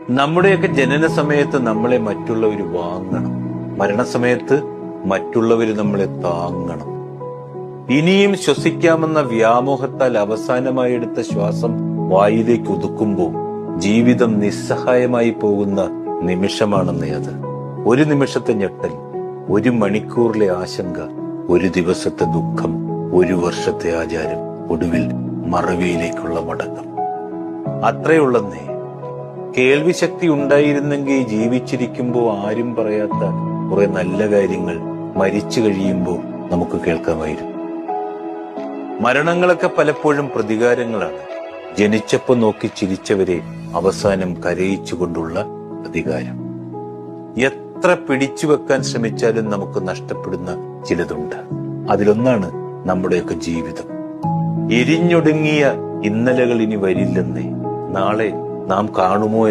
നമ്മുടെയൊക്കെ ജനന സമയത്ത് നമ്മളെ മറ്റുള്ളവർ വാങ്ങണം, മരണസമയത്ത് മറ്റുള്ളവർ നമ്മളെ താങ്ങണം. ഇനിയും ശ്വസിക്കാമെന്ന വ്യാമോഹത്താൽ അവസാനമായി എടുത്ത ശ്വാസം വായിലേക്ക് ഒതുക്കുമ്പോൾ ജീവിതം നിസ്സഹായമായി പോകുന്ന നിമിഷമാണെന്നേ അത്. ഒരു നിമിഷത്തെ ഞെട്ടൽ, ഒരു മണിക്കൂറിലെ ആശങ്ക, ഒരു ദിവസത്തെ ദുഃഖം, ഒരു വർഷത്തെ ആചാരം, ഒടുവിൽ മറവിയിലേക്കുള്ള മടക്കം. അത്രയുള്ളന്നേ. കേൾവി ശക്തി ഉണ്ടായിരുന്നെങ്കിൽ ജീവിച്ചിരിക്കുമ്പോൾ ആരും പറയാത്ത കുറെ നല്ല കാര്യങ്ങൾ മരിച്ചു കഴിയുമ്പോൾ നമുക്ക് കേൾക്കാമായിരുന്നു. മരണങ്ങളൊക്കെ പലപ്പോഴും പ്രതികാരങ്ങളാണ്. ജനിച്ചപ്പോ നോക്കി ചിരിച്ചവരെ അവസാനം കരയിച്ചുകൊണ്ടുള്ള പ്രതികാരം. എത്ര പിടിച്ചു വെക്കാൻ ശ്രമിച്ചാലും നമുക്ക് നഷ്ടപ്പെടുന്ന ചിലതുണ്ട്. അതിലൊന്നാണ് നമ്മുടെയൊക്കെ ജീവിതം. എരിഞ്ഞൊടുങ്ങിയ ഇന്നലകൾ ഇനി വരില്ലെന്നേ. നാളെ നാം കാണുമോ